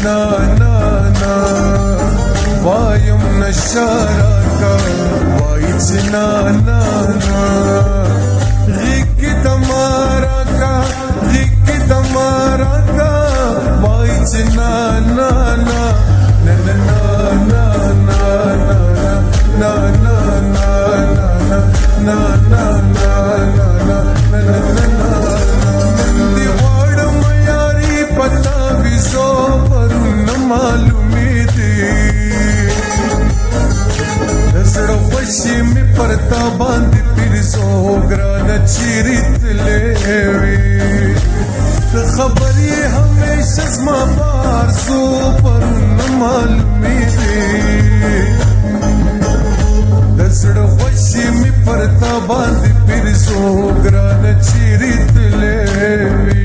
Na na na, vayum nasharaka, vayich na na na. Rik tamara ka, vayich na na na, na na na na na na na na na na na na. Diwad mayari pata viso मालूमी थी दसड़ो खुशी में परता बांध फिर सोगरा नचीरित लेवी तो खबर ये हमेशा स्मा बार सो पर न मालूमी थी दसड़ो खुशी में परता बांध फिर सोगरा नचीरित लेवी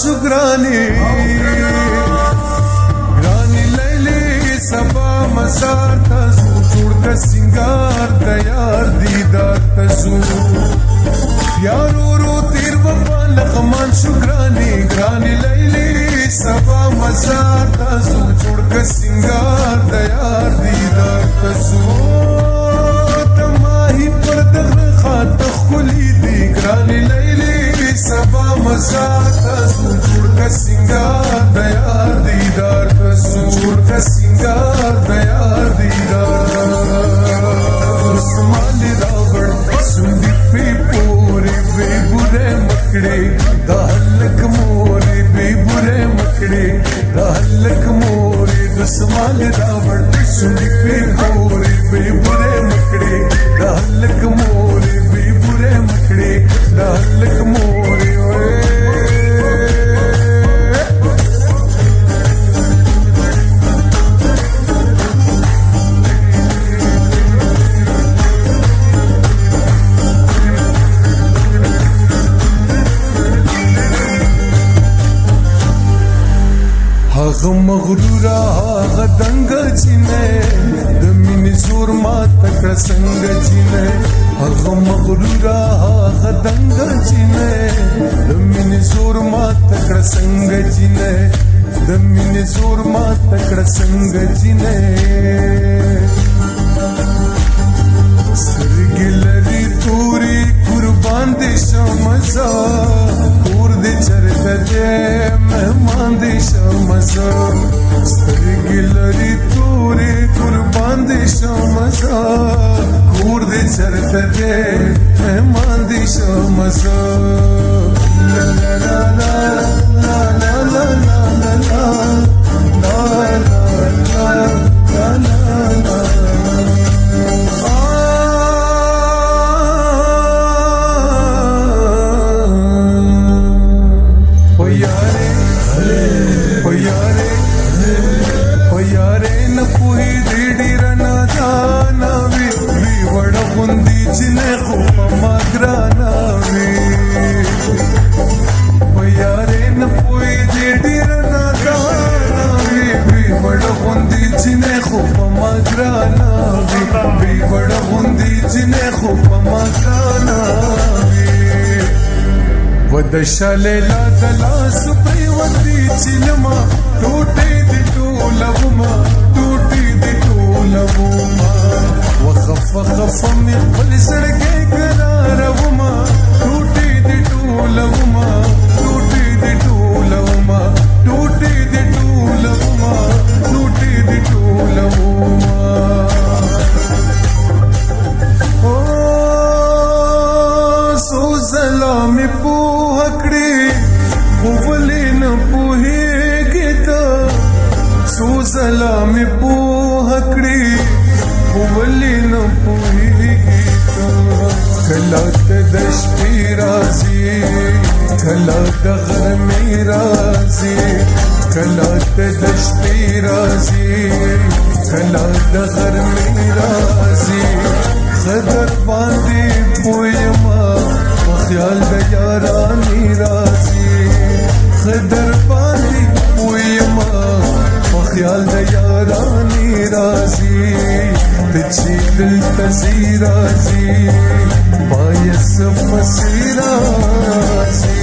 सुग्रानी ग्रानी लैली सबा मसार तसू चूड़ का सिंगार तैयार दीदार तसू यारो रो तीर बपा लखमान सुग्रानी ग्रानी लैली सबा मसार तसू चूड़ का सिंगार तैयार दीदार तसू तमाही पर दग खात खुली दी ग्रानी लैली सबा मसार तसू का सिंगार तैयार दीदार तसू का सिंगार तैयार दीदार उस्मान रावण सुंदी पे पूरे बेबुरे मकड़े दहलक मोरे बेबुरे मकड़े दहलक मोरे उस्मान रावण सुंदी पे पूरे बेबुरे मकड़े दहलक मोरे बेबुरे मकड़े दहलक मोरे मगरूरा दंग जिने दमिन जोर मात संग जिने मगरूरा दंग जिने दमिन जोर मात संग जिने दमिन जोर मात संग जिने सरगिलरी तूरी कुर्बान देशा मजा पूर दे चरत दे मेहमान देशा मजा सरगिलरी तूरी कुर्बान देशा मजा पूर दे चरत दे मेहमान देशा मजा ला ला ला ला ला ला ला ला ला ला ला ला दशले लादला सुप्रिवती चिलमा टूटे दी टूलवमा टूटी दी टूलवमा वखफ में पल सड़के करारवमा टूटी दी टूलवमा टूटी दी टूलवमा टूटी दी टूलवमा टूटी दी टूलवमा ओ सोज می پوهکړي ولې نه پوهېږې ته څو ځله می پوهکړي ولې نه پوهېږې ته کله ته د شپې راځې کله د غرمې راځې کله ته د شپې راځې کله د غرمې راځې خدر باندې پویما په خیال د یارانې راځي خدر باندې پویما په خیال د یارانې راځي د چې دلته زی راځي باید سم مسیر راځي